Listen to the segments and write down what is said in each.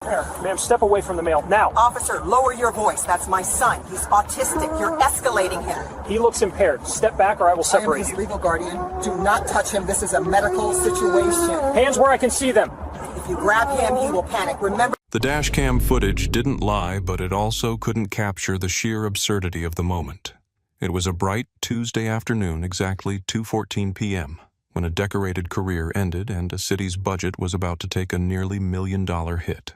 Ma'am, step away from the male, now. Officer, lower your voice. That's my son. He's autistic. You're escalating him. He looks impaired. Step back or I will I am separate his you. legal guardian. Do not touch him. This is a medical situation. Hands where I can see them. If you grab him, he will panic. Remember... The dashcam footage didn't lie, but it also couldn't capture the sheer absurdity of the moment. It was a bright Tuesday afternoon, exactly 2:14 p.m., when a decorated career ended and a city's budget was about to take a nearly $1 million hit.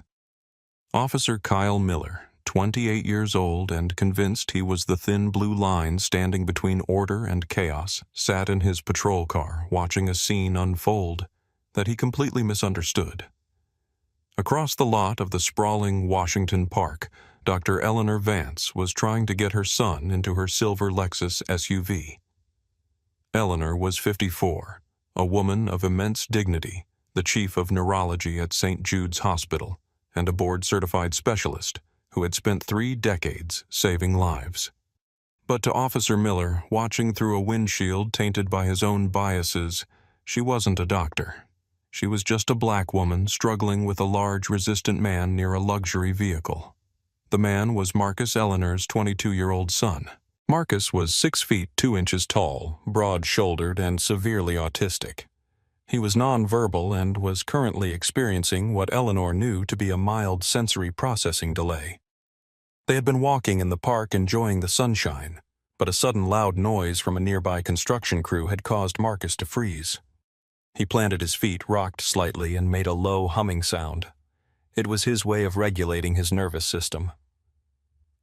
Officer Kyle Miller, 28 years old and convinced he was the thin blue line standing between order and chaos, sat in his patrol car watching a scene unfold that he completely misunderstood. Across the lot of the sprawling Washington Park, Dr. Eleanor Vance was trying to get her son into her silver Lexus SUV. Eleanor was 54, a woman of immense dignity, the chief of neurology at St. Jude's Hospital, and a board-certified specialist who had spent 3 decades saving lives. But to Officer Miller, watching through a windshield tainted by his own biases, she wasn't a doctor. She was just a black woman struggling with a large, resistant man near a luxury vehicle. The man was Marcus Eleanor's 22-year-old son. Marcus was 6 feet 2 inches tall, broad-shouldered, and severely autistic. He was nonverbal and was currently experiencing what Eleanor knew to be a mild sensory processing delay. They had been walking in the park enjoying the sunshine, but a sudden loud noise from a nearby construction crew had caused Marcus to freeze. He planted his feet, rocked slightly, and made a low humming sound. It was his way of regulating his nervous system.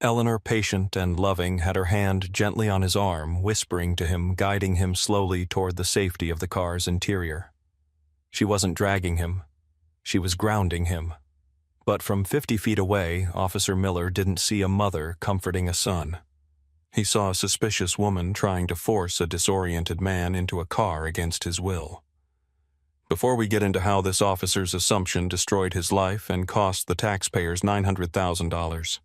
Eleanor, patient and loving, had her hand gently on his arm, whispering to him, guiding him slowly toward the safety of the car's interior. She wasn't dragging him. She was grounding him. But from 50 feet away, Officer Miller didn't see a mother comforting a son. He saw a suspicious woman trying to force a disoriented man into a car against his will. Before we get into how this officer's assumption destroyed his life and cost the taxpayers $900,000,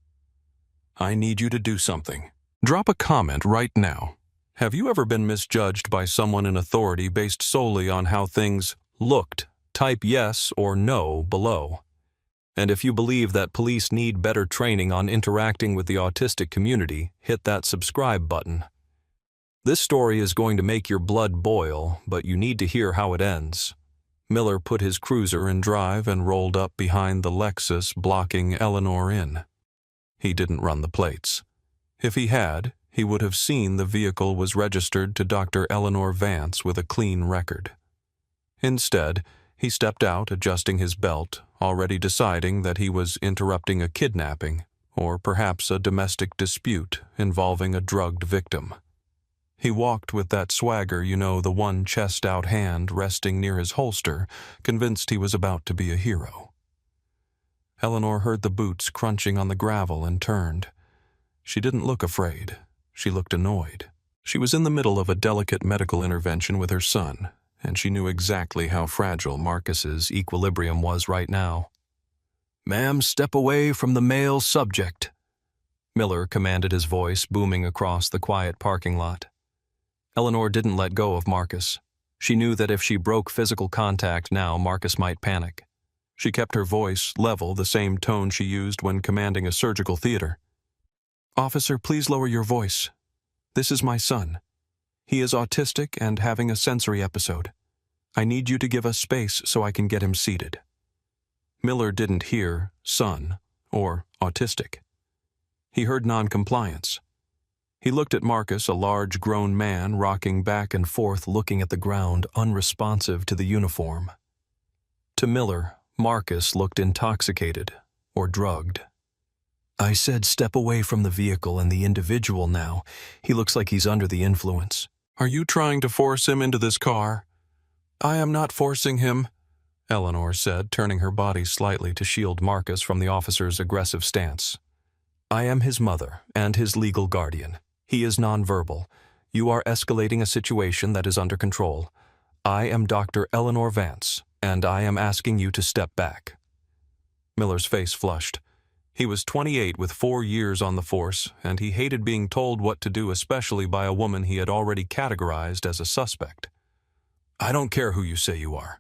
I need you to do something. Drop a comment right now. Have you ever been misjudged by someone in authority based solely on how things looked? Type yes or no below. And if you believe that police need better training on interacting with the autistic community, hit that subscribe button. This story is going to make your blood boil, but you need to hear how it ends. Miller put his cruiser in drive and rolled up behind the Lexus, blocking Eleanor in. He didn't run the plates. If he had, he would have seen the vehicle was registered to Dr. Eleanor Vance with a clean record. Instead, he stepped out, adjusting his belt, already deciding that he was interrupting a kidnapping, or perhaps a domestic dispute involving a drugged victim. He walked with that swagger, the one chest-out hand resting near his holster, convinced he was about to be a hero. Eleanor heard the boots crunching on the gravel and turned. She didn't look afraid. She looked annoyed. She was in the middle of a delicate medical intervention with her son, and she knew exactly how fragile Marcus's equilibrium was right now. "Ma'am, step away from the male subject," Miller commanded, his voice booming across the quiet parking lot. Eleanor didn't let go of Marcus. She knew that if she broke physical contact now, Marcus might panic. She kept her voice level, the same tone she used when commanding a surgical theater. "Officer, please lower your voice. This is my son. He is autistic and having a sensory episode. I need you to give us space so I can get him seated." Miller didn't hear son or autistic. He heard noncompliance. He looked at Marcus, a large grown man rocking back and forth, looking at the ground, unresponsive to the uniform. To Miller, Marcus looked intoxicated or drugged. "I said step away from the vehicle and the individual now. He looks like he's under the influence." "Are you trying to force him into this car?" "I am not forcing him," Eleanor said, turning her body slightly to shield Marcus from the officer's aggressive stance. "I am his mother and his legal guardian. He is nonverbal. You are escalating a situation that is under control. I am Dr. Eleanor Vance, and I am asking you to step back." Miller's face flushed. He was 28 with 4 years on the force, and he hated being told what to do, especially by a woman he had already categorized as a suspect. "I don't care who you say you are.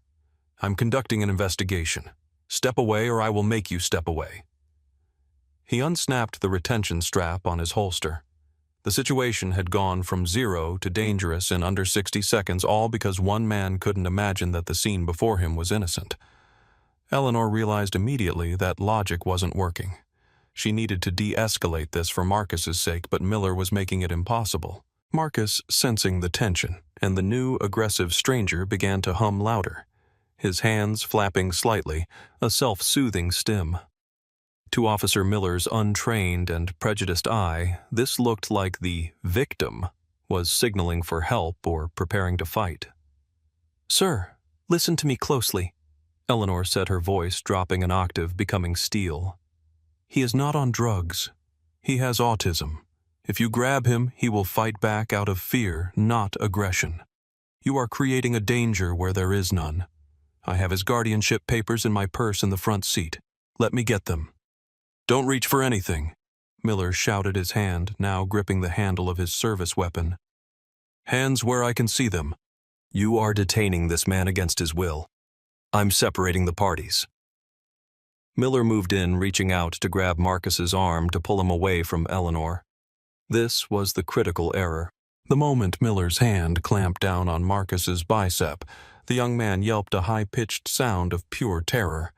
I'm conducting an investigation. Step away or I will make you step away." He unsnapped the retention strap on his holster. The situation had gone from 0 to dangerous in under 60 seconds, all because one man couldn't imagine that the scene before him was innocent. Eleanor realized immediately that logic wasn't working. She needed to de-escalate this for Marcus's sake, but Miller was making it impossible. Marcus, sensing the tension, and the new aggressive stranger began to hum louder, his hands flapping slightly, a self-soothing stim. To Officer Miller's untrained and prejudiced eye, this looked like the victim was signaling for help or preparing to fight. "Sir, listen to me closely," Eleanor said, her voice dropping an octave, becoming steel. "He is not on drugs. He has autism. If you grab him, he will fight back out of fear, not aggression. You are creating a danger where there is none. I have his guardianship papers in my purse in the front seat. Let me get them." "Don't reach for anything," Miller shouted, his hand now gripping the handle of his service weapon. "Hands where I can see them. You are detaining this man against his will. I'm separating the parties." Miller moved in, reaching out to grab Marcus's arm to pull him away from Eleanor. This was the critical error. The moment Miller's hand clamped down on Marcus's bicep, the young man yelped a high-pitched sound of pure terror.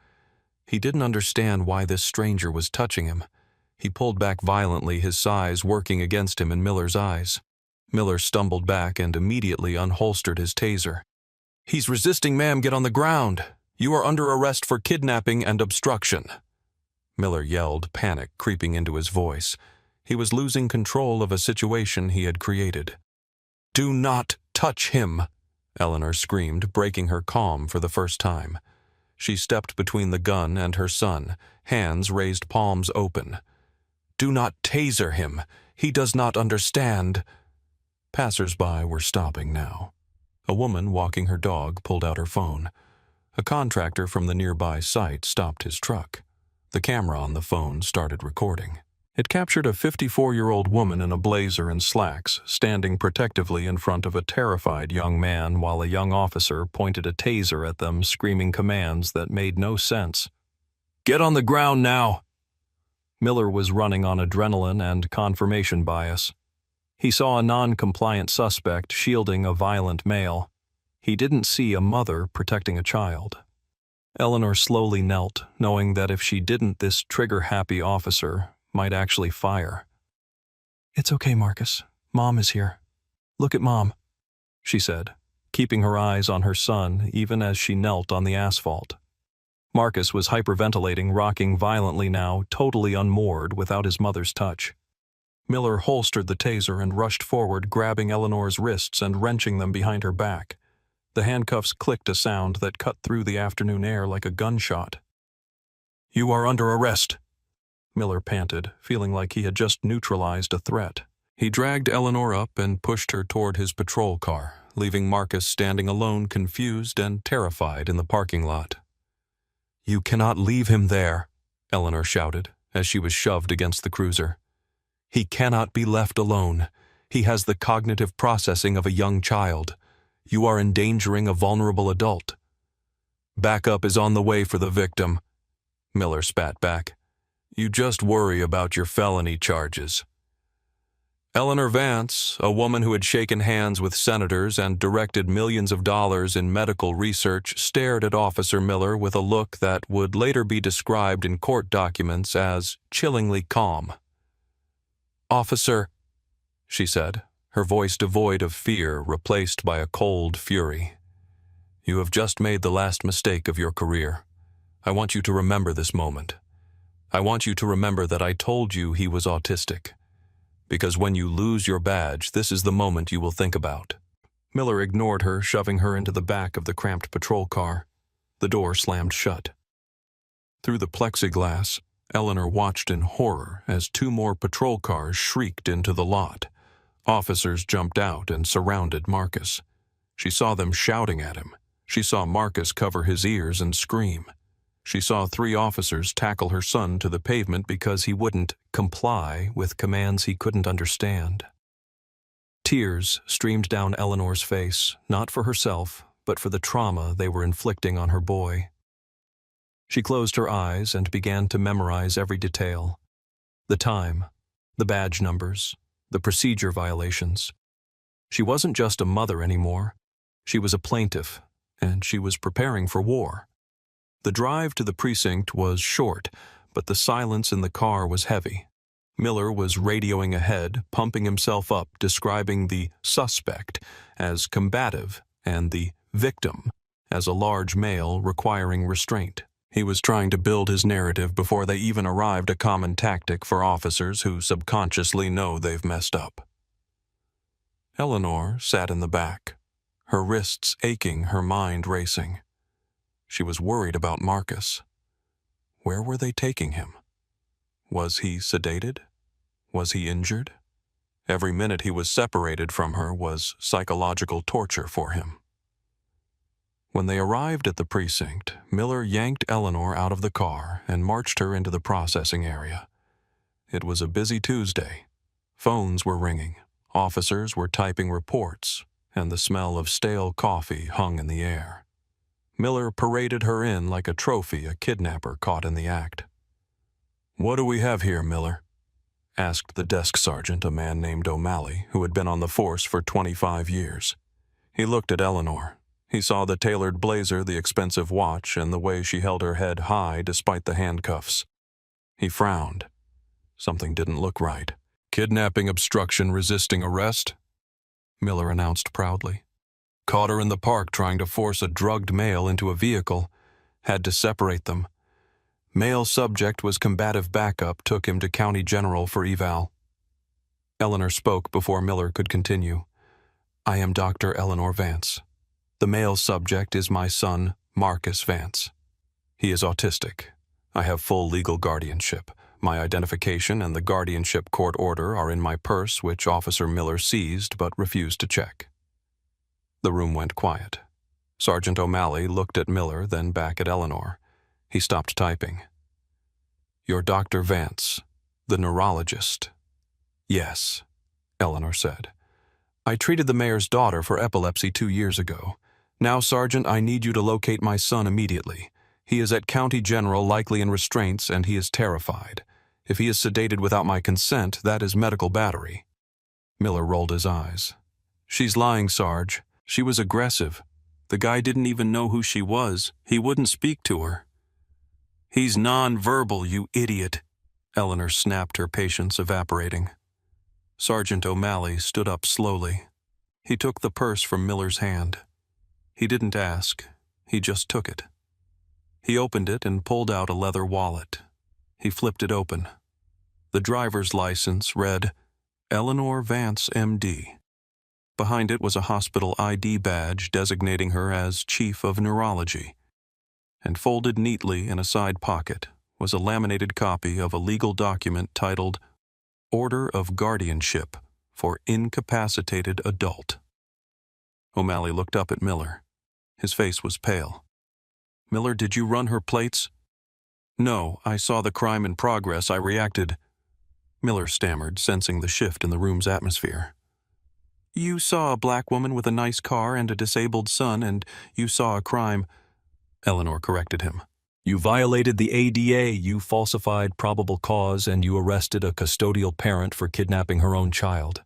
He didn't understand why this stranger was touching him. He pulled back violently, his size working against him in Miller's eyes. Miller stumbled back and immediately unholstered his taser. "He's resisting, ma'am. Get on the ground. You are under arrest for kidnapping and obstruction," Miller yelled, panic creeping into his voice. He was losing control of a situation he had created. "Do not touch him," Eleanor screamed, breaking her calm for the first time. She stepped between the gun and her son, hands raised, palms open. "Do not taser him. He does not understand." Passers-by were stopping now. A woman walking her dog pulled out her phone. A contractor from the nearby site stopped his truck. The camera on the phone started recording. It captured a 54-year-old woman in a blazer and slacks, standing protectively in front of a terrified young man while a young officer pointed a taser at them, screaming commands that made no sense. "Get on the ground now!" Miller was running on adrenaline and confirmation bias. He saw a non-compliant suspect shielding a violent male. He didn't see a mother protecting a child. Eleanor slowly knelt, knowing that if she didn't, this trigger-happy officer might actually fire. "It's okay, Marcus. Mom is here. Look at Mom," she said, keeping her eyes on her son even as she knelt on the asphalt. Marcus was hyperventilating, rocking violently now, totally unmoored without his mother's touch. Miller holstered the taser and rushed forward, grabbing Eleanor's wrists and wrenching them behind her back. The handcuffs clicked a sound that cut through the afternoon air like a gunshot. "You are under arrest," Miller panted, feeling like he had just neutralized a threat. He dragged Eleanor up and pushed her toward his patrol car, leaving Marcus standing alone, confused and terrified in the parking lot. "You cannot leave him there," Eleanor shouted as she was shoved against the cruiser. "He cannot be left alone. He has the cognitive processing of a young child. You are endangering a vulnerable adult." "Backup is on the way for the victim," Miller spat back. "You just worry about your felony charges." Eleanor Vance, a woman who had shaken hands with senators and directed millions of dollars in medical research, stared at Officer Miller with a look that would later be described in court documents as chillingly calm. "Officer," she said, her voice devoid of fear, replaced by a cold fury. "You have just made the last mistake of your career. I want you to remember this moment. I want you to remember that I told you he was autistic. Because when you lose your badge, this is the moment you will think about." Miller ignored her, shoving her into the back of the cramped patrol car. The door slammed shut. Through the plexiglass, Eleanor watched in horror as 2 more patrol cars shrieked into the lot. Officers jumped out and surrounded Marcus. She saw them shouting at him. She saw Marcus cover his ears and scream. She saw 3 officers tackle her son to the pavement because he wouldn't comply with commands he couldn't understand. Tears streamed down Eleanor's face, not for herself, but for the trauma they were inflicting on her boy. She closed her eyes and began to memorize every detail. The time, the badge numbers, the procedure violations. She wasn't just a mother anymore. She was a plaintiff, and she was preparing for war. The drive to the precinct was short, but the silence in the car was heavy. Miller was radioing ahead, pumping himself up, describing the suspect as combative and the victim as a large male requiring restraint. He was trying to build his narrative before they even arrived, a common tactic for officers who subconsciously know they've messed up. Eleanor sat in the back, her wrists aching, her mind racing. She was worried about Marcus. Where were they taking him? Was he sedated? Was he injured? Every minute he was separated from her was psychological torture for him. When they arrived at the precinct, Miller yanked Eleanor out of the car and marched her into the processing area. It was a busy Tuesday. Phones were ringing, officers were typing reports, and the smell of stale coffee hung in the air. Miller paraded her in like a trophy a kidnapper caught in the act. "What do we have here, Miller?" asked the desk sergeant, a man named O'Malley, who had been on the force for 25 years. He looked at Eleanor. He saw the tailored blazer, the expensive watch, and the way she held her head high despite the handcuffs. He frowned. Something didn't look right. "Kidnapping, obstruction, resisting arrest," Miller announced proudly. "Caught her in the park trying to force a drugged male into a vehicle. Had to separate them. Male subject was combative backup, took him to County General for eval." Eleanor spoke before Miller could continue. "I am Dr. Eleanor Vance. The male subject is my son, Marcus Vance. He is autistic. I have full legal guardianship. My identification and the guardianship court order are in my purse, which Officer Miller seized but refused to check." The room went quiet. Sergeant O'Malley looked at Miller, then back at Eleanor. He stopped typing. "You're Dr. Vance, the neurologist." "Yes," Eleanor said. "I treated the mayor's daughter for epilepsy 2 years ago. Now, Sergeant, I need you to locate my son immediately. He is at County General, likely in restraints, and he is terrified. If he is sedated without my consent, that is medical battery." Miller rolled his eyes. "She's lying, Sarge. She was aggressive. The guy didn't even know who she was. He wouldn't speak to her." "He's non-verbal, you idiot," Eleanor snapped, her patience evaporating. Sergeant O'Malley stood up slowly. He took the purse from Miller's hand. He didn't ask. He just took it. He opened it and pulled out a leather wallet. He flipped it open. The driver's license read, "Eleanor Vance, M.D." Behind it was a hospital ID badge designating her as Chief of Neurology. And folded neatly in a side pocket was a laminated copy of a legal document titled Order of Guardianship for Incapacitated Adult. O'Malley looked up at Miller. His face was pale. "Miller, did you run her plates?" "No, I saw the crime in progress. I reacted." Miller stammered, sensing the shift in the room's atmosphere. "You saw a black woman with a nice car and a disabled son, and you saw a crime," Eleanor corrected him. "You violated the ADA, you falsified probable cause, and you arrested a custodial parent for kidnapping her own child.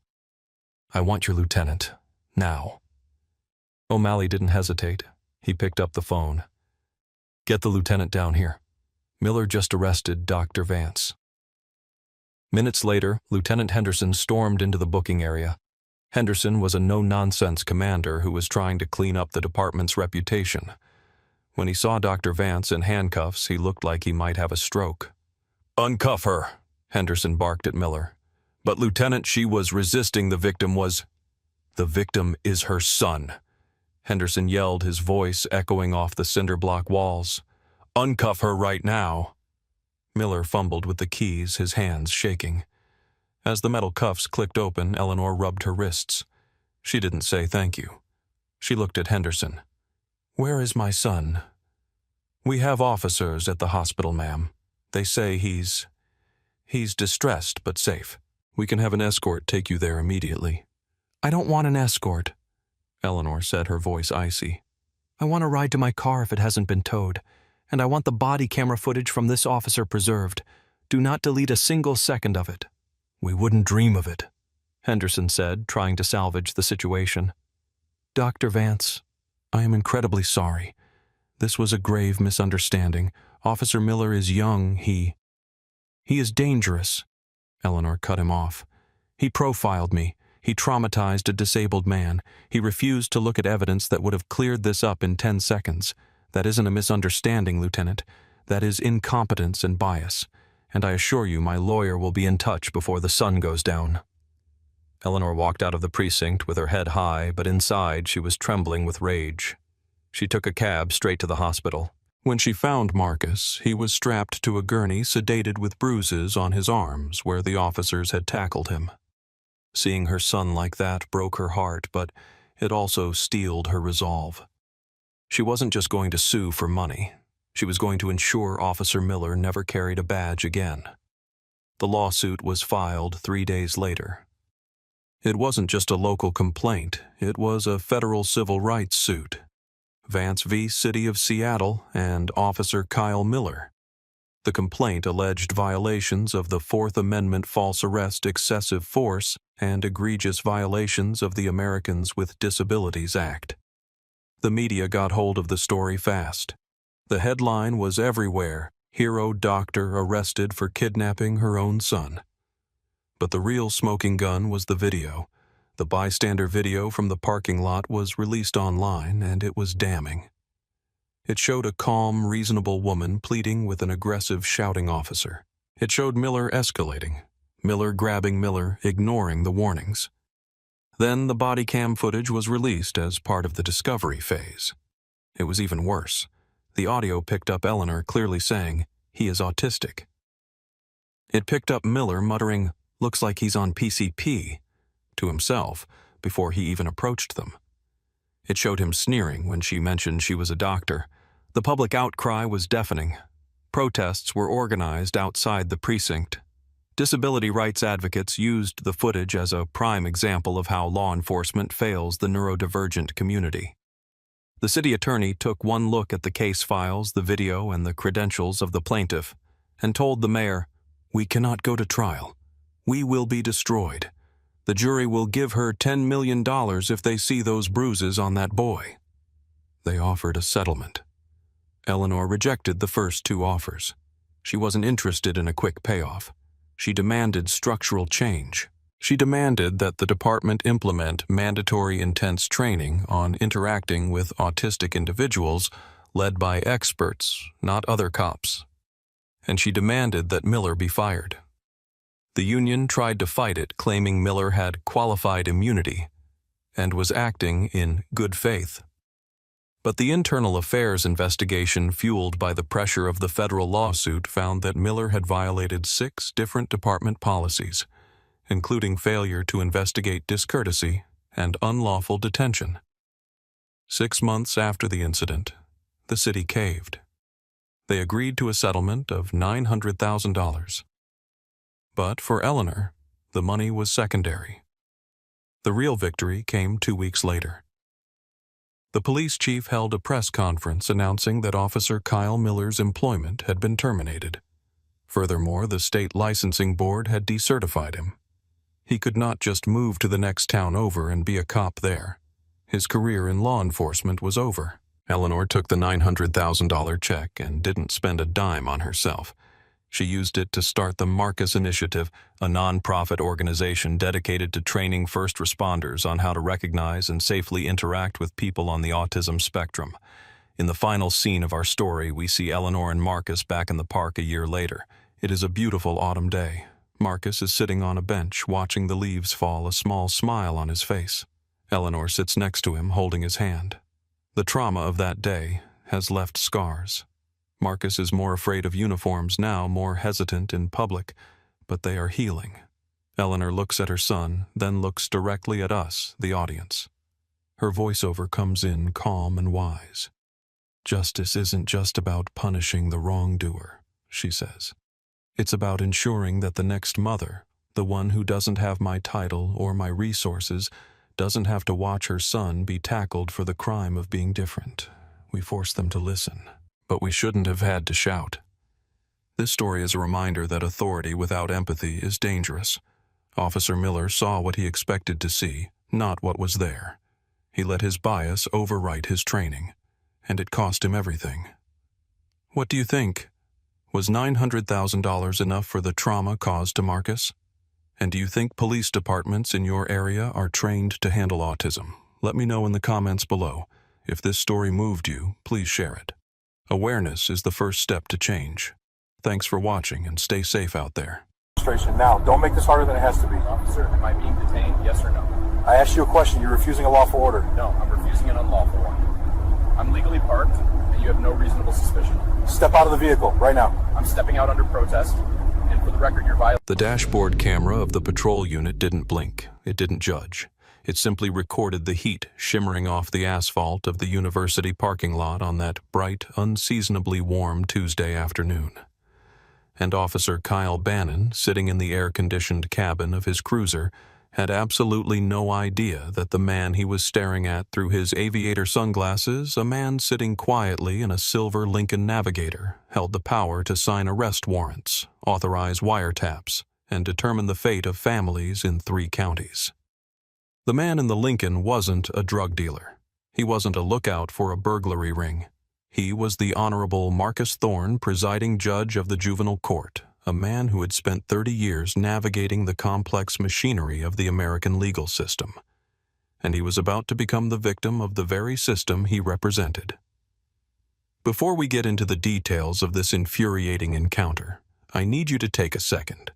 I want your lieutenant. Now." O'Malley didn't hesitate. He picked up the phone. "Get the lieutenant down here. Miller just arrested Dr. Vance." Minutes later, Lieutenant Henderson stormed into the booking area. Henderson was a no-nonsense commander who was trying to clean up the department's reputation. When he saw Dr. Vance in handcuffs, he looked like he might have a stroke. "Uncuff her," Henderson barked at Miller. "But Lieutenant, she was resisting. The victim is her son," Henderson yelled, his voice echoing off the cinder block walls. "Uncuff her right now." Miller fumbled with the keys, his hands shaking. As the metal cuffs clicked open, Eleanor rubbed her wrists. She didn't say thank you. She looked at Henderson. "Where is my son?" "We have officers at the hospital, ma'am. They say he's distressed but safe. We can have an escort take you there immediately." "I don't want an escort," Eleanor said, her voice icy. "I want to ride to my car if it hasn't been towed, and I want the body camera footage from this officer preserved. Do not delete a single second of it." "We wouldn't dream of it," Henderson said, trying to salvage the situation. "Dr. Vance, I am incredibly sorry. This was a grave misunderstanding. Officer Miller is young. He is dangerous." Eleanor cut him off. "He profiled me. He traumatized a disabled man. He refused to look at evidence that would have cleared this up in 10 seconds. That isn't a misunderstanding, Lieutenant. That is incompetence and bias. And I assure you my lawyer will be in touch before the sun goes down." Eleanor walked out of the precinct with her head high, but inside she was trembling with rage. She took a cab straight to the hospital. When she found Marcus, he was strapped to a gurney, sedated with bruises on his arms where the officers had tackled him. Seeing her son like that broke her heart, but it also steeled her resolve. She wasn't just going to sue for money. She was going to ensure Officer Miller never carried a badge again. The lawsuit was filed 3 days later. It wasn't just a local complaint, it was a federal civil rights suit. Vance v. City of Seattle and Officer Kyle Miller. The complaint alleged violations of the Fourth Amendment false arrest excessive force and egregious violations of the Americans with Disabilities Act. The media got hold of the story fast. The headline was everywhere: "Hero doctor arrested for kidnapping her own son." But the real smoking gun was the video. The bystander video from the parking lot was released online, and it was damning. It showed a calm, reasonable woman pleading with an aggressive, shouting officer. It showed Miller escalating, Miller grabbing Miller, ignoring the warnings. Then the body cam footage was released as part of the discovery phase. It was even worse. The audio picked up Eleanor clearly saying, "He is autistic." It picked up Miller muttering, "Looks like he's on PCP," to himself before he even approached them. It showed him sneering when she mentioned she was a doctor. The public outcry was deafening. Protests were organized outside the precinct. Disability rights advocates used the footage as a prime example of how law enforcement fails the neurodivergent community. The city attorney took one look at the case files, the video, and the credentials of the plaintiff, and told the mayor, "We cannot go to trial. We will be destroyed. The jury will give her $10 million if they see those bruises on that boy." They offered a settlement. Eleanor rejected the first 2 offers. She wasn't interested in a quick payoff. She demanded structural change. She demanded that the department implement mandatory intense training on interacting with autistic individuals led by experts, not other cops. And she demanded that Miller be fired. The union tried to fight it, claiming Miller had qualified immunity and was acting in good faith. But the internal affairs investigation fueled by the pressure of the federal lawsuit found that Miller had violated 6 different department policies, including failure to investigate discourtesy and unlawful detention. 6 months after the incident, the city caved. They agreed to a settlement of $900,000. But for Eleanor, the money was secondary. The real victory came 2 weeks later. The police chief held a press conference announcing that Officer Kyle Miller's employment had been terminated. Furthermore, the state licensing board had decertified him. He could not just move to the next town over and be a cop there. His career in law enforcement was over. Eleanor took the $900,000 check and didn't spend a dime on herself. She used it to start the Marcus Initiative, a non-profit organization dedicated to training first responders on how to recognize and safely interact with people on the autism spectrum. In the final scene of our story, we see Eleanor and Marcus back in the park a year later. It is a beautiful autumn day. Marcus is sitting on a bench, watching the leaves fall, a small smile on his face. Eleanor sits next to him, holding his hand. The trauma of that day has left scars. Marcus is more afraid of uniforms now, more hesitant in public, but they are healing. Eleanor looks at her son, then looks directly at us, the audience. Her voiceover comes in calm and wise. "Justice isn't just about punishing the wrongdoer," she says. "It's about ensuring that the next mother, the one who doesn't have my title or my resources, doesn't have to watch her son be tackled for the crime of being different. We force them to listen. but we shouldn't have had to shout. This story is a reminder that authority without empathy is dangerous. Officer Miller saw what he expected to see, not what was there. He let his bias overwrite his training, and it cost him everything. What do you think? Was $900,000 enough for the trauma caused to Marcus? And do you think police departments in your area are trained to handle autism? Let me know in the comments below. If this story moved you, please share it. Awareness is the first step to change. Thanks for watching and stay safe out there. Now, don't make this harder than it has to be. Officer, am I being detained? Yes or no? I asked you a question. You're refusing a lawful order. No, I'm refusing an unlawful one. I'm legally parked, and you have no reasonable suspicion. Step out of the vehicle right now. I'm stepping out under protest, and for the record, you're violating. The dashboard camera of the patrol unit didn't blink. It didn't judge. It simply recorded the heat shimmering off the asphalt of the university parking lot on that bright, unseasonably warm Tuesday afternoon. And Officer Kyle Bannon, sitting in the air-conditioned cabin of his cruiser, had absolutely no idea that the man he was staring at through his aviator sunglasses, a man sitting quietly in a silver Lincoln Navigator, held the power to sign arrest warrants, authorize wiretaps, and determine the fate of families in 3 counties. The man in the Lincoln wasn't a drug dealer. He wasn't a lookout for a burglary ring. He was the Honorable Marcus Thorne, presiding judge of the juvenile court, a man who had spent 30 years navigating the complex machinery of the American legal system. And he was about to become the victim of the very system he represented. Before we get into the details of this infuriating encounter, I need you to take a second.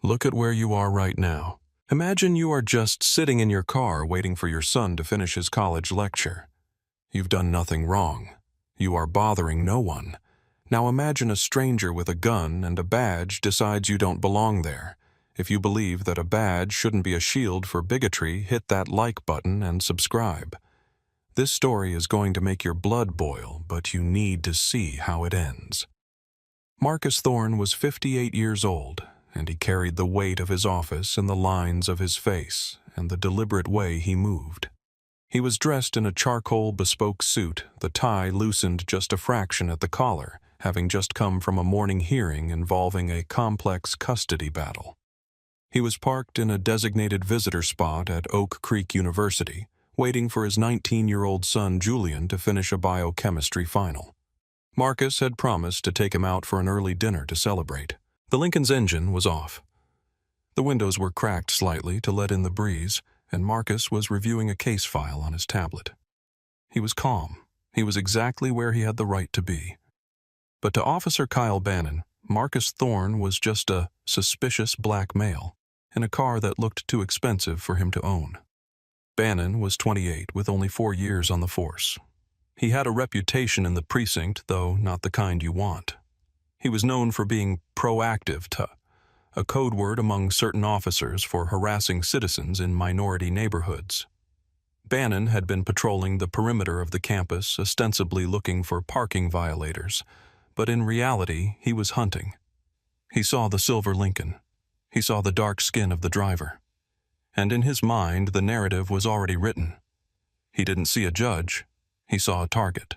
Look at where you are right now. Imagine you are just sitting in your car waiting for your son to finish his college lecture. You've done nothing wrong. You are bothering no one. Now imagine a stranger with a gun and a badge decides you don't belong there. If you believe that a badge shouldn't be a shield for bigotry, hit that like button and subscribe. This story is going to make your blood boil, but you need to see how it ends. Marcus Thorne was 58 years old, and he carried the weight of his office in the lines of his face and the deliberate way he moved. He was dressed in a charcoal bespoke suit, the tie loosened just a fraction at the collar, having just come from a morning hearing involving a complex custody battle. He was parked in a designated visitor spot at Oak Creek University, waiting for his 19-year-old son Julian to finish a biochemistry final. Marcus had promised to take him out for an early dinner to celebrate. The Lincoln's engine was off. The windows were cracked slightly to let in the breeze, and Marcus was reviewing a case file on his tablet. He was calm. He was exactly where he had the right to be. But to Officer Kyle Bannon, Marcus Thorne was just a suspicious black male in a car that looked too expensive for him to own. Bannon was 28 with only 4 years on the force. He had a reputation in the precinct, though not the kind you want. He was known for being proactive, a code word among certain officers for harassing citizens in minority neighborhoods. Bannon had been patrolling the perimeter of the campus, ostensibly looking for parking violators, but in reality, he was hunting. He saw the silver Lincoln. He saw the dark skin of the driver. And in his mind, the narrative was already written. He didn't see a judge. He saw a target.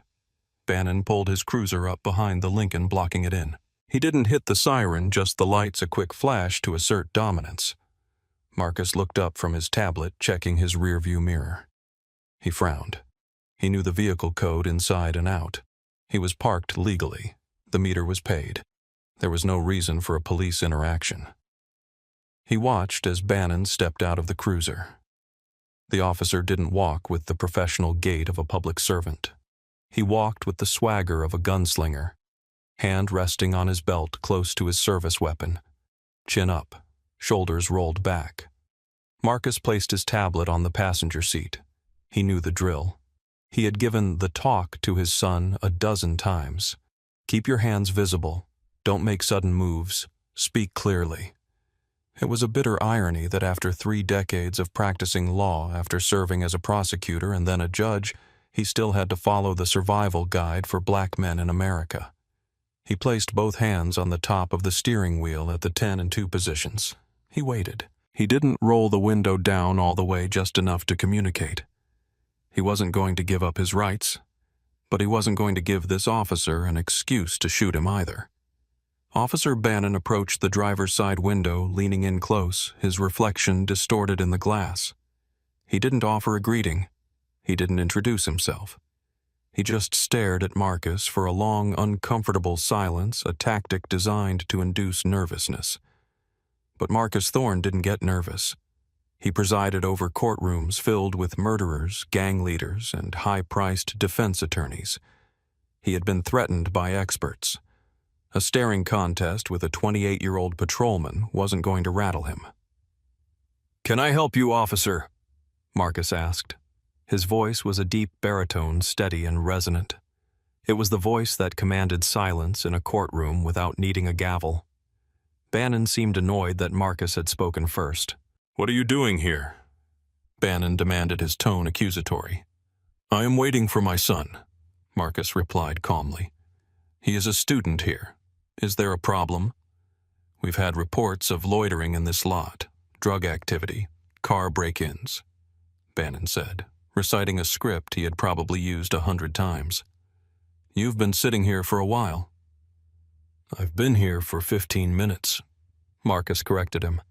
Bannon pulled his cruiser up behind the Lincoln, blocking it in. He didn't hit the siren, just the lights a quick flash to assert dominance. Marcus looked up from his tablet, checking his rearview mirror. He frowned. He knew the vehicle code inside and out. He was parked legally. The meter was paid. There was no reason for a police interaction. He watched as Bannon stepped out of the cruiser. The officer didn't walk with the professional gait of a public servant. He walked with the swagger of a gunslinger, hand resting on his belt close to his service weapon, chin up, shoulders rolled back. Marcus placed his tablet on the passenger seat. He knew the drill. He had given the talk to his son a dozen times. Keep your hands visible. Don't make sudden moves. Speak clearly. It was a bitter irony that after 3 decades of practicing law, after serving as a prosecutor and then a judge, he still had to follow the survival guide for black men in America. He placed both hands on the top of the steering wheel at the 10 and 2 positions. He waited. He didn't roll the window down all the way, just enough to communicate. He wasn't going to give up his rights. But he wasn't going to give this officer an excuse to shoot him either. Officer Bannon approached the driver's side window, leaning in close, his reflection distorted in the glass. He didn't offer a greeting. He didn't introduce himself. He just stared at Marcus for a long, uncomfortable silence, a tactic designed to induce nervousness. But Marcus Thorne didn't get nervous. He presided over courtrooms filled with murderers, gang leaders, and high-priced defense attorneys. He had been threatened by experts. A staring contest with a 28-year-old patrolman wasn't going to rattle him. "Can I help you, officer?" Marcus asked. His voice was a deep baritone, steady and resonant. It was the voice that commanded silence in a courtroom without needing a gavel. Bannon seemed annoyed that Marcus had spoken first. "What are you doing here?" Bannon demanded, his tone accusatory. "I am waiting for my son," Marcus replied calmly. "He is a student here. Is there a problem?" "We've had reports of loitering in this lot, drug activity, car break-ins," Bannon said, reciting a script he had probably used 100 times. "You've been sitting here for a while." "I've been here for 15 minutes, Marcus corrected him.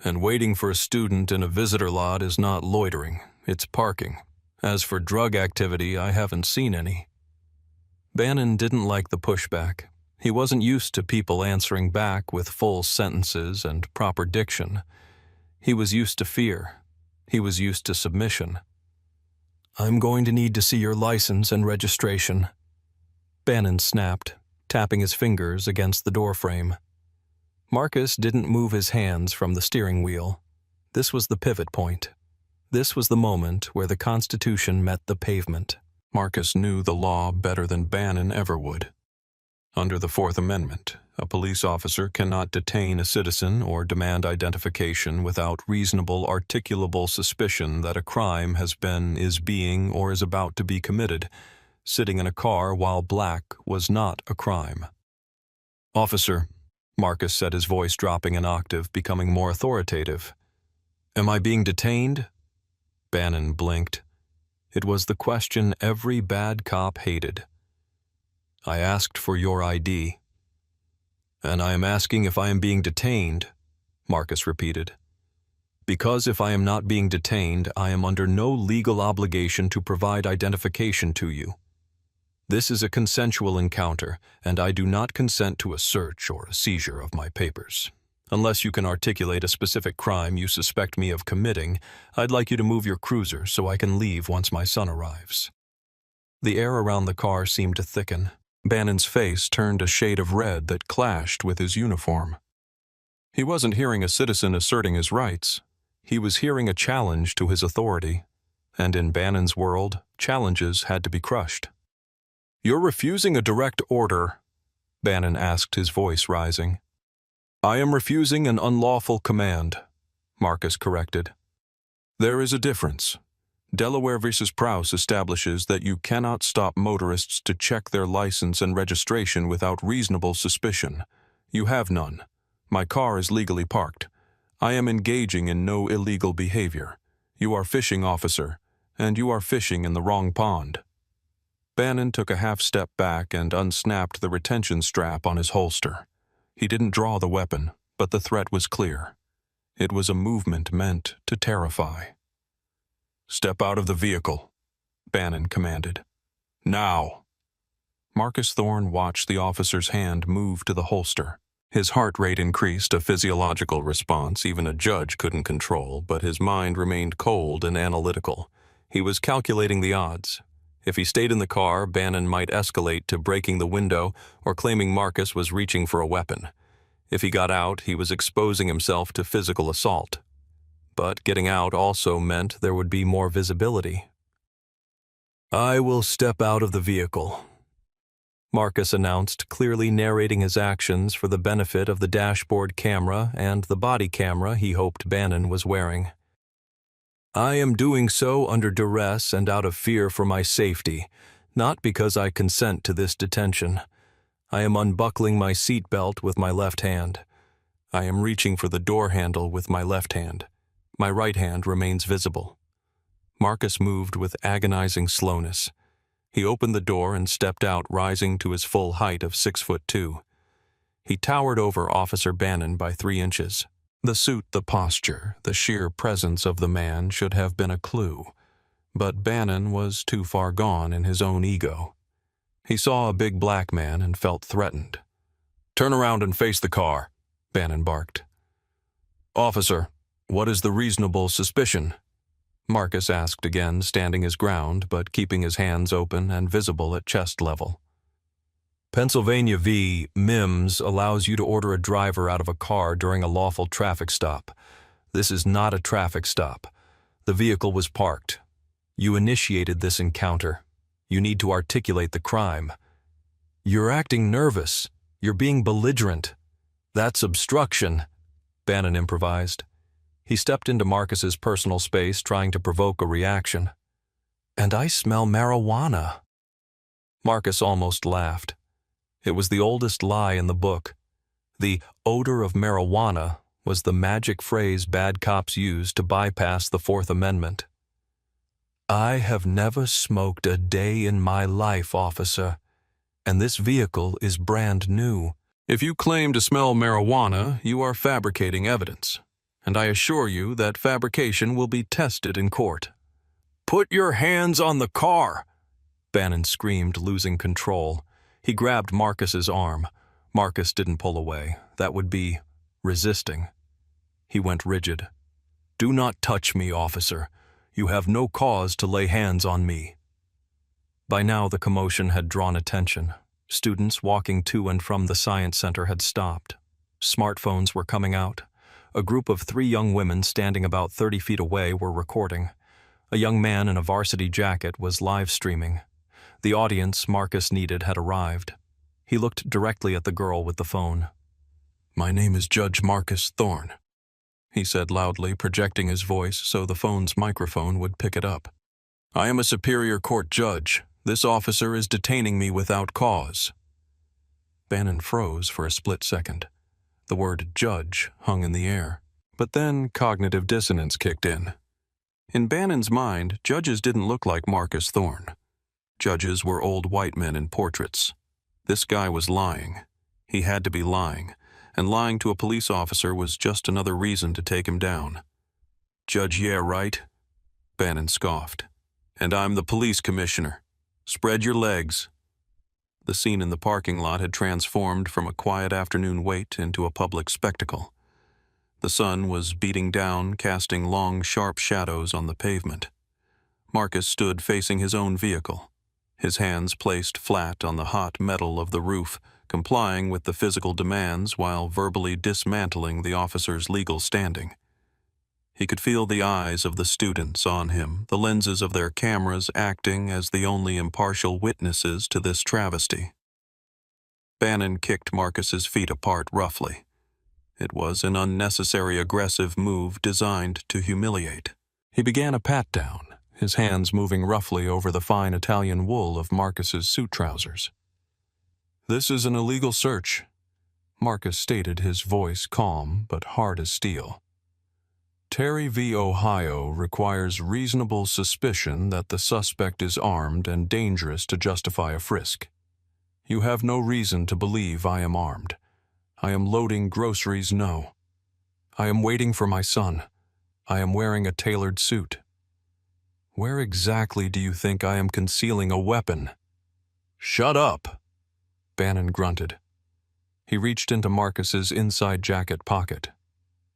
"And waiting for a student in a visitor lot is not loitering, it's parking. As for drug activity, I haven't seen any." Bannon didn't like the pushback. He wasn't used to people answering back with full sentences and proper diction. He was used to fear. He was used to submission. "I'm going to need to see your license and registration," Bannon snapped, tapping his fingers against the doorframe. Marcus didn't move his hands from the steering wheel. This was the pivot point. This was the moment where the Constitution met the pavement. Marcus knew the law better than Bannon ever would. Under the Fourth Amendment, a police officer cannot detain a citizen or demand identification without reasonable articulable suspicion that a crime has been, is being, or is about to be committed. Sitting in a car while black was not a crime. "Officer," Marcus said, his voice dropping an octave, becoming more authoritative. "Am I being detained?" Bannon blinked. It was the question every bad cop hated. "I asked for your ID." "And I am asking if I am being detained," Marcus repeated. "Because if I am not being detained, I am under no legal obligation to provide identification to you. This is a consensual encounter, and I do not consent to a search or a seizure of my papers. Unless you can articulate a specific crime you suspect me of committing, I'd like you to move your cruiser so I can leave once my son arrives." The air around the car seemed to thicken. Bannon's face turned a shade of red that clashed with his uniform. He wasn't hearing a citizen asserting his rights. He was hearing a challenge to his authority. And in Bannon's world, challenges had to be crushed. "You're refusing a direct order," Bannon asked, his voice rising. "I am refusing an unlawful command," Marcus corrected. "There is a difference. Delaware v. Prowse establishes that you cannot stop motorists to check their license and registration without reasonable suspicion. You have none. My car is legally parked. I am engaging in no illegal behavior. You are fishing, officer, and you are fishing in the wrong pond." Bannon took a half-step back and unsnapped the retention strap on his holster. He didn't draw the weapon, but the threat was clear. It was a movement meant to terrify. "Step out of the vehicle," Bannon commanded. "Now." Marcus Thorne watched the officer's hand move to the holster. His heart rate increased, a physiological response even a judge couldn't control, but his mind remained cold and analytical. He was calculating the odds. If he stayed in the car, Bannon might escalate to breaking the window or claiming Marcus was reaching for a weapon. If he got out, he was exposing himself to physical assault. But getting out also meant there would be more visibility. "I will step out of the vehicle," Marcus announced, clearly narrating his actions for the benefit of the dashboard camera and the body camera he hoped Bannon was wearing. "I am doing so under duress and out of fear for my safety, not because I consent to this detention. I am unbuckling my seat belt with my left hand. I am reaching for the door handle with my left hand. My right hand remains visible." Marcus moved with agonizing slowness. He opened the door and stepped out, rising to his full height of 6'2". He towered over Officer Bannon by 3 inches. The suit, the posture, the sheer presence of the man should have been a clue, but Bannon was too far gone in his own ego. He saw a big black man and felt threatened. "Turn around and face the car," Bannon barked. "Officer, what is the reasonable suspicion?" Marcus asked again, standing his ground but keeping his hands open and visible at chest level. Pennsylvania v. Mims allows you to order a driver out of a car during a lawful traffic stop. This is not a traffic stop. The vehicle was parked. You initiated this encounter. You need to articulate the crime. You're acting nervous. You're being belligerent. That's obstruction, Bannon improvised. He stepped into Marcus's personal space, trying to provoke a reaction. "And I smell marijuana." Marcus almost laughed. It was the oldest lie in the book. The odor of marijuana was the magic phrase bad cops used to bypass the Fourth Amendment. "I have never smoked a day in my life, officer, and this vehicle is brand new." "If you claim to smell marijuana, you are fabricating evidence, and I assure you that fabrication will be tested in court." "Put your hands on the car!" Bannon screamed, losing control. He grabbed Marcus's arm. Marcus didn't pull away. That would be resisting. He went rigid. "Do not touch me, officer. You have no cause to lay hands on me." By now the commotion had drawn attention. Students walking to and from the science center had stopped. Smartphones were coming out. A group of 3 young women standing about 30 feet away were recording. A young man in a varsity jacket was live streaming. The audience Marcus needed had arrived. He looked directly at the girl with the phone. "My name is Judge Marcus Thorne," he said loudly, projecting his voice so the phone's microphone would pick it up. "I am a Superior Court judge. This officer is detaining me without cause." Bannon froze for a split second. The word judge hung in the air. But then cognitive dissonance kicked in. In Bannon's mind, judges didn't look like Marcus Thorne. Judges were old white men in portraits. This guy was lying. He had to be lying, and lying to a police officer was just another reason to take him down. "Judge, yeah, right?" Bannon scoffed. "And I'm the police commissioner. Spread your legs." The scene in the parking lot had transformed from a quiet afternoon wait into a public spectacle. The sun was beating down, casting long, sharp shadows on the pavement. Marcus stood facing his own vehicle, his hands placed flat on the hot metal of the roof, complying with the physical demands while verbally dismantling the officer's legal standing. He could feel the eyes of the students on him, the lenses of their cameras acting as the only impartial witnesses to this travesty. Bannon kicked Marcus's feet apart roughly. It was an unnecessary aggressive move designed to humiliate. He began a pat-down, his hands moving roughly over the fine Italian wool of Marcus's suit trousers. "This is an illegal search," Marcus stated, his voice calm but hard as steel. "Terry v. Ohio requires reasonable suspicion that the suspect is armed and dangerous to justify a frisk. You have no reason to believe I am armed. I am loading groceries, no. I am waiting for my son. I am wearing a tailored suit. Where exactly do you think I am concealing a weapon?" "Shut up," Bannon grunted. He reached into Marcus's inside jacket pocket.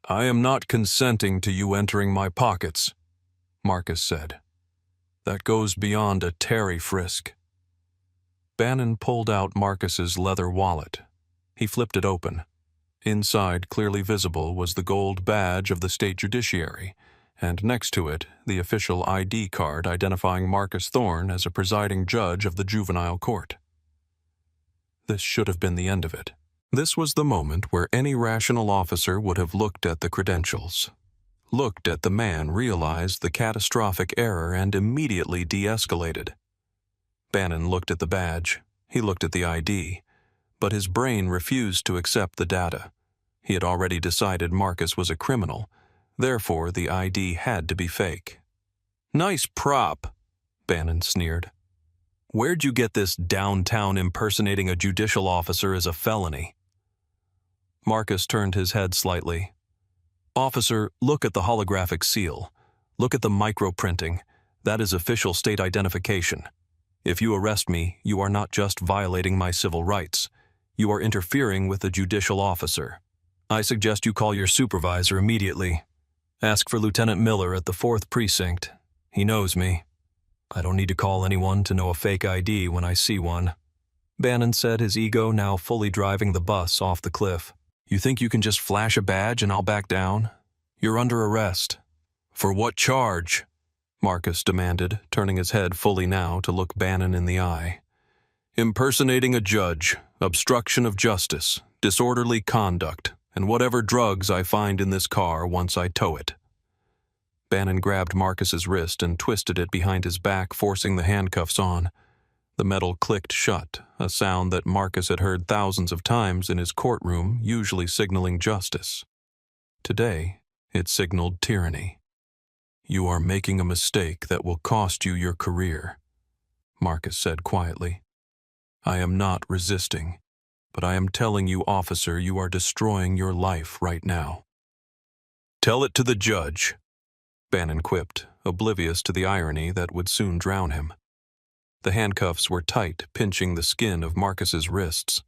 "I am not consenting to you entering my pockets," Marcus said. "That goes beyond a Terry frisk." Bannon pulled out Marcus's leather wallet. He flipped it open. Inside, clearly visible, was the gold badge of the state judiciary, and next to it, the official ID card identifying Marcus Thorne as a presiding judge of the juvenile court. This should have been the end of it. This was the moment where any rational officer would have looked at the credentials, looked at the man, realized the catastrophic error, and immediately de-escalated. Bannon looked at the badge. He looked at the ID. But his brain refused to accept the data. He had already decided Marcus was a criminal. Therefore, the ID had to be fake. "Nice prop," Bannon sneered. Where'd you get this downtown impersonating a judicial officer as a felony? Marcus turned his head slightly. Officer, look at the holographic seal. Look at the microprinting. That is official state identification. If you arrest me, you are not just violating my civil rights. You are interfering with a judicial officer. I suggest you call your supervisor immediately. Ask for Lieutenant Miller at the 4th Precinct. He knows me. I don't need to call anyone to know a fake ID when I see one. Bannon said, his ego now fully driving the bus off the cliff. You think you can just flash a badge and I'll back down? You're under arrest. For what charge? Marcus demanded, turning his head fully now to look Bannon in the eye. Impersonating a judge, obstruction of justice, disorderly conduct, and whatever drugs I find in this car once I tow it. Bannon grabbed Marcus's wrist and twisted it behind his back, forcing the handcuffs on. The metal clicked shut, a sound that Marcus had heard thousands of times in his courtroom, usually signaling justice. Today, it signaled tyranny. You are making a mistake that will cost you your career, Marcus said quietly. I am not resisting, but I am telling you, officer, you are destroying your life right now. Tell it to the judge, Bannon quipped, oblivious to the irony that would soon drown him. The handcuffs were tight, pinching the skin of Marcus's wrists.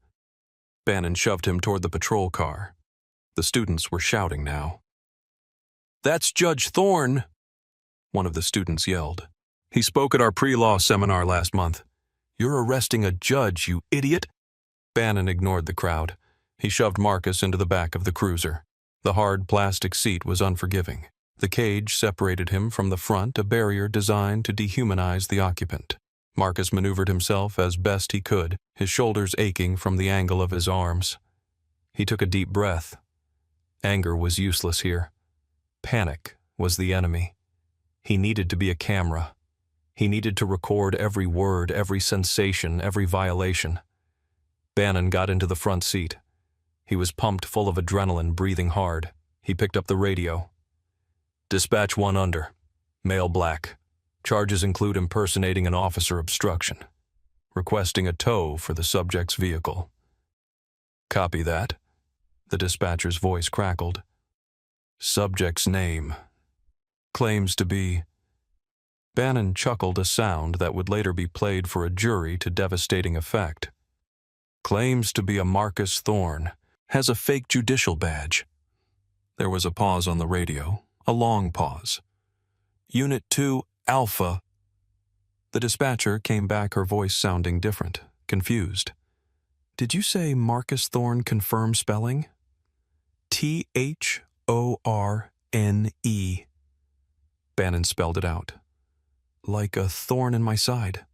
Bannon shoved him toward the patrol car. The students were shouting now. That's Judge Thorne, one of the students yelled. He spoke at our pre-law seminar last month. You're arresting a judge, you idiot. Bannon ignored the crowd. He shoved Marcus into the back of the cruiser. The hard plastic seat was unforgiving. The cage separated him from the front, a barrier designed to dehumanize the occupant. Marcus maneuvered himself as best he could, his shoulders aching from the angle of his arms. He took a deep breath. Anger was useless here. Panic was the enemy. He needed to be a camera. He needed to record every word, every sensation, every violation. Bannon got into the front seat. He was pumped full of adrenaline, breathing hard. He picked up the radio. Dispatch 1 under. Male black. Charges include impersonating an officer, obstruction. Requesting a tow for the subject's vehicle. Copy that. The dispatcher's voice crackled. Subject's name. Claims to be... Bannon chuckled a sound that would later be played for a jury to devastating effect. Claims to be a Marcus Thorne. Has a fake judicial badge. There was a pause on the radio, a long pause. Unit 2, Alpha. The dispatcher came back, her voice sounding different, confused. Did you say Marcus Thorne confirm spelling? Thorne. Bannon spelled it out. Like a thorn in my side.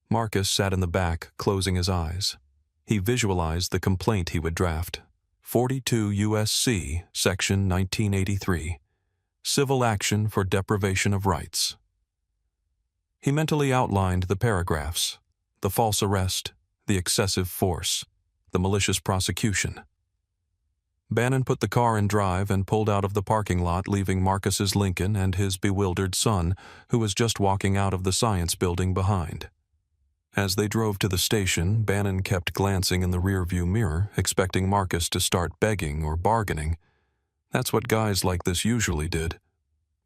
Marcus sat in the back, closing his eyes. He visualized the complaint he would draft. 42 U.S.C., Section 1983. Civil action for deprivation of rights. He mentally outlined the paragraphs. The false arrest, the excessive force, the malicious prosecution. Bannon put the car in drive and pulled out of the parking lot, leaving Marcus's Lincoln and his bewildered son, who was just walking out of the science building, behind. As they drove to the station, Bannon kept glancing in the rearview mirror, expecting Marcus to start begging or bargaining. That's what guys like this usually did.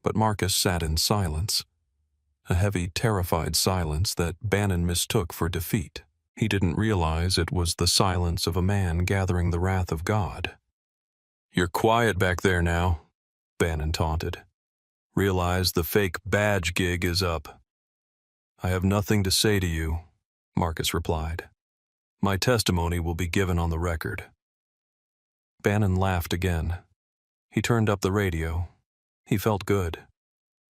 But Marcus sat in silence. A heavy, terrified silence that Bannon mistook for defeat. He didn't realize it was the silence of a man gathering the wrath of God. You're quiet back there now, Bannon taunted. Realize the fake badge gig is up. I have nothing to say to you, Marcus replied. My testimony will be given on the record. Bannon laughed again. He turned up the radio. He felt good.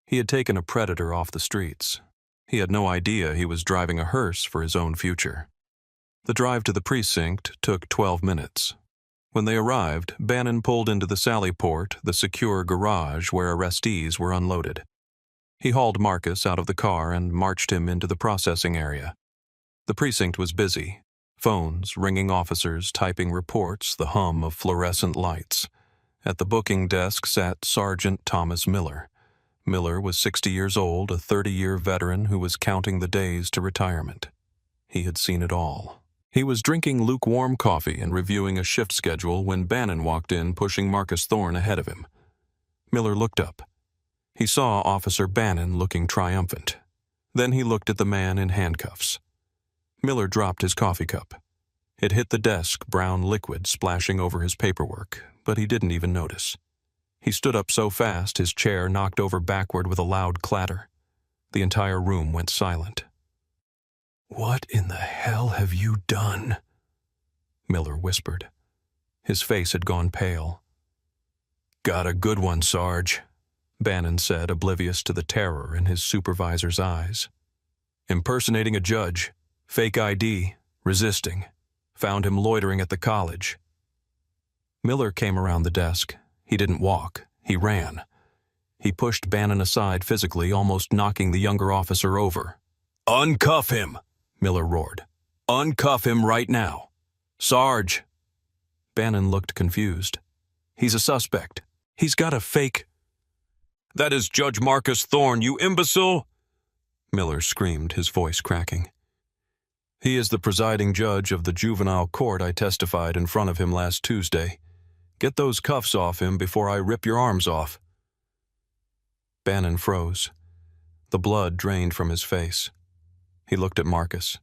He had taken a predator off the streets. He had no idea he was driving a hearse for his own future. The drive to the precinct took 12 minutes. When they arrived, Bannon pulled into the Sally Port, the secure garage where arrestees were unloaded. He hauled Marcus out of the car and marched him into the processing area. The precinct was busy. Phones, ringing, officers typing reports, the hum of fluorescent lights. At the booking desk sat Sergeant Thomas Miller. Miller was 60 years old, a 30-year veteran who was counting the days to retirement. He had seen it all. He was drinking lukewarm coffee and reviewing a shift schedule when Bannon walked in, pushing Marcus Thorne ahead of him. Miller looked up. He saw Officer Bannon looking triumphant. Then he looked at the man in handcuffs. Miller dropped his coffee cup. It hit the desk, brown liquid splashing over his paperwork, but he didn't even notice. He stood up so fast his chair knocked over backward with a loud clatter. The entire room went silent. "What in the hell have you done?" Miller whispered. His face had gone pale. "Got a good one, Sarge," Bannon said, oblivious to the terror in his supervisor's eyes. "Impersonating a judge, fake ID, resisting. Found him loitering at the college." Miller came around the desk. He didn't walk. He ran. He pushed Bannon aside physically, almost knocking the younger officer over. "Uncuff him!" Miller roared. "Uncuff him right now! Sarge!" Bannon looked confused. "He's a suspect. He's got a fake—" "That is Judge Marcus Thorne, you imbecile!" Miller screamed, his voice cracking. "He is the presiding judge of the juvenile court I testified in front of him last Tuesday. Get those cuffs off him before I rip your arms off." Bannon froze. The blood drained from his face. He looked at Marcus.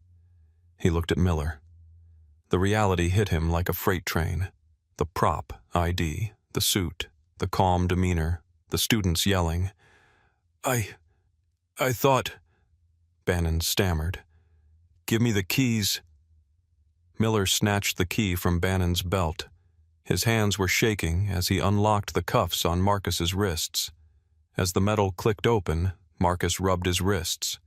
He looked at Miller. The reality hit him like a freight train. The prop ID, the suit, the calm demeanor, the students yelling. I thought," Bannon stammered. "Give me the keys." Miller snatched the key from Bannon's belt. His hands were shaking as he unlocked the cuffs on Marcus's wrists. As the metal clicked open, Marcus rubbed his wrists.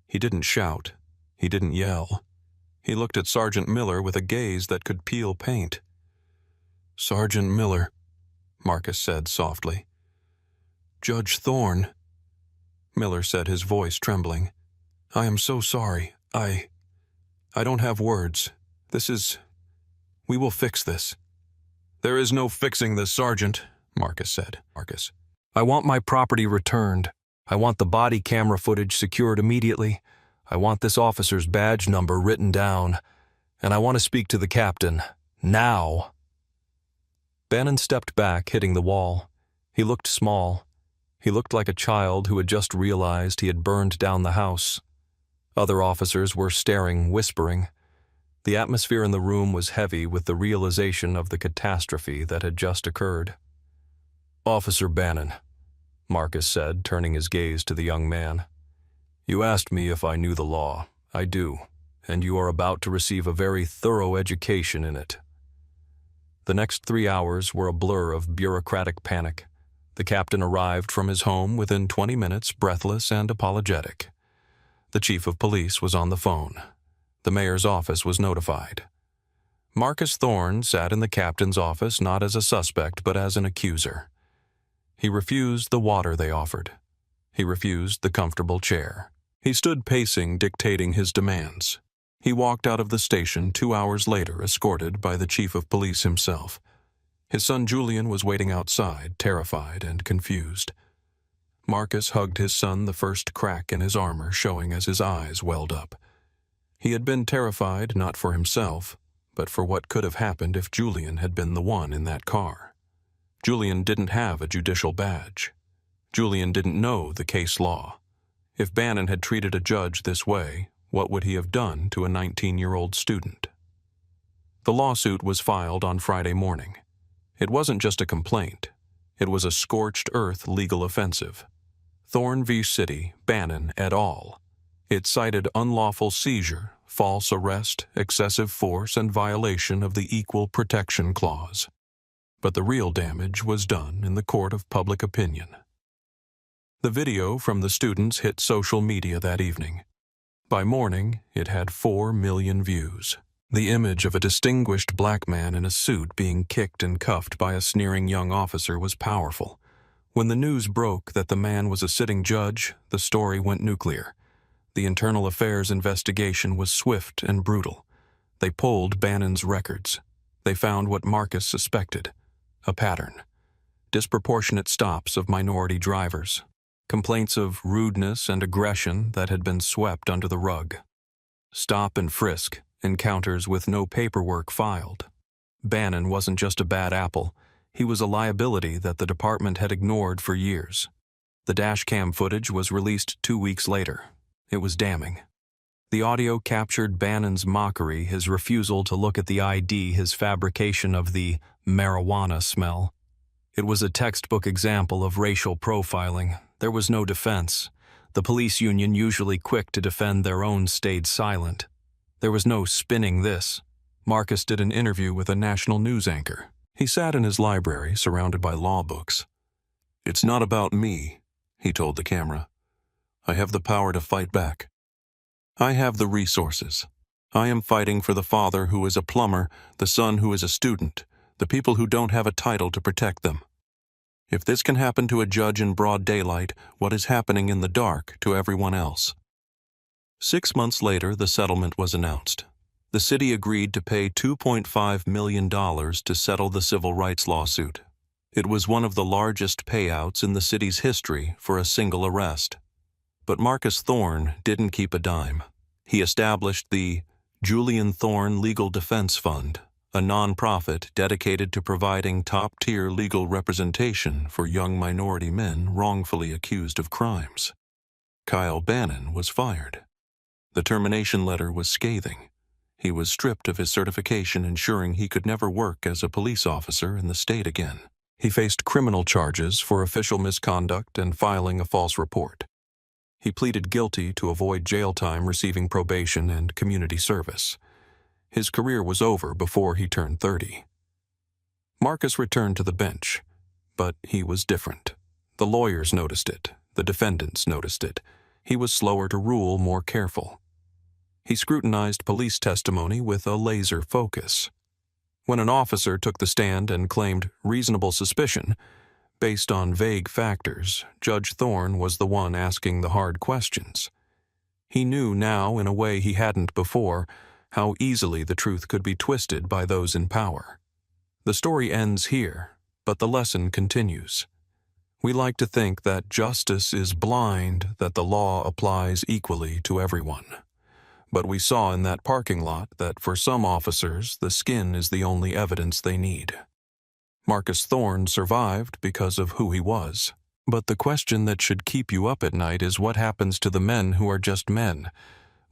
He didn't shout. He didn't yell. He looked at Sergeant Miller with a gaze that could peel paint. "Sergeant Miller," Marcus said softly. "Judge Thorne," Miller said, his voice trembling. "I am so sorry. I don't have words. We will fix this." "There is no fixing this, Sergeant," Marcus said. "I want my property returned. I want the body camera footage secured immediately. I want this officer's badge number written down. And I want to speak to the captain. Now." Bannon stepped back, hitting the wall. He looked small. He looked like a child who had just realized he had burned down the house. Other officers were staring, whispering. The atmosphere in the room was heavy with the realization of the catastrophe that had just occurred. "Officer Bannon," Marcus said, turning his gaze to the young man. "You asked me if I knew the law. I do, and you are about to receive a very thorough education in it." The next 3 hours were a blur of bureaucratic panic. The captain arrived from his home within 20 minutes, breathless and apologetic. The chief of police was on the phone. The mayor's office was notified. Marcus Thorne sat in the captain's office not as a suspect but as an accuser. He refused the water they offered. He refused the comfortable chair. He stood pacing, dictating his demands. He walked out of the station 2 hours later, escorted by the chief of police himself. His son Julian was waiting outside, terrified and confused. Marcus hugged his son, the first crack in his armor showing as his eyes welled up. He had been terrified not for himself, but for what could have happened if Julian had been the one in that car. Julian didn't have a judicial badge. Julian didn't know the case law. If Bannon had treated a judge this way, what would he have done to a 19-year-old student? The lawsuit was filed on Friday morning. It wasn't just a complaint. It was a scorched earth legal offensive. Thorne v. City, Bannon et al. It cited unlawful seizure, false arrest, excessive force, and violation of the Equal Protection Clause. But the real damage was done in the court of public opinion. The video from the students hit social media that evening. By morning, it had 4 million views. The image of a distinguished black man in a suit being kicked and cuffed by a sneering young officer was powerful. When the news broke that the man was a sitting judge, the story went nuclear. The internal affairs investigation was swift and brutal. They pulled Bannon's records. They found what Marcus suspected, a pattern. Disproportionate stops of minority drivers. Complaints of rudeness and aggression that had been swept under the rug. Stop and frisk, encounters with no paperwork filed. Bannon wasn't just a bad apple. He was a liability that the department had ignored for years. The dashcam footage was released 2 weeks later. It was damning. The audio captured Bannon's mockery, his refusal to look at the ID, his fabrication of the marijuana smell. It was a textbook example of racial profiling. There was no defense. The police union, usually quick to defend their own, stayed silent. There was no spinning this. Marcus did an interview with a national news anchor. He sat in his library, surrounded by law books. "It's not about me," he told the camera. "I have the power to fight back. I have the resources. I am fighting for the father who is a plumber, the son who is a student, the people who don't have a title to protect them. If this can happen to a judge in broad daylight, what is happening in the dark to everyone else?" 6 months later, the settlement was announced. The city agreed to pay $2.5 million to settle the civil rights lawsuit. It was one of the largest payouts in the city's history for a single arrest. But Marcus Thorne didn't keep a dime. He established the Julian Thorne Legal Defense Fund, a nonprofit dedicated to providing top-tier legal representation for young minority men wrongfully accused of crimes. Kyle Bannon was fired. The termination letter was scathing. He was stripped of his certification, ensuring he could never work as a police officer in the state again. He faced criminal charges for official misconduct and filing a false report. He pleaded guilty to avoid jail time, receiving probation and community service. His career was over before he turned 30. Marcus returned to the bench, but he was different. The lawyers noticed it. The defendants noticed it. He was slower to rule, more careful. He scrutinized police testimony with a laser focus. When an officer took the stand and claimed reasonable suspicion, based on vague factors, Judge Thorne was the one asking the hard questions. He knew now, in a way he hadn't before, how easily the truth could be twisted by those in power. The story ends here, but the lesson continues. We like to think that justice is blind, that the law applies equally to everyone. But we saw in that parking lot that for some officers, the skin is the only evidence they need. Marcus Thorne survived because of who he was. But the question that should keep you up at night is what happens to the men who are just men.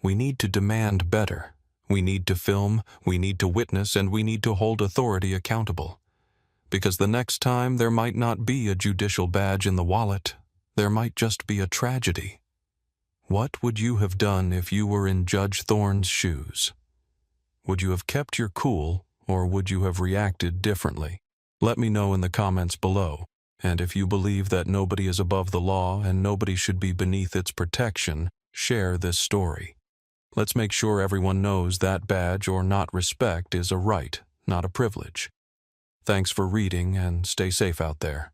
We need to demand better. We need to film, we need to witness, and we need to hold authority accountable. Because the next time there might not be a judicial badge in the wallet, there might just be a tragedy. What would you have done if you were in Judge Thorne's shoes? Would you have kept your cool, or would you have reacted differently? Let me know in the comments below. And if you believe that nobody is above the law and nobody should be beneath its protection, share this story. Let's make sure everyone knows that badge or not respect is a right, not a privilege. Thanks for reading, and stay safe out there.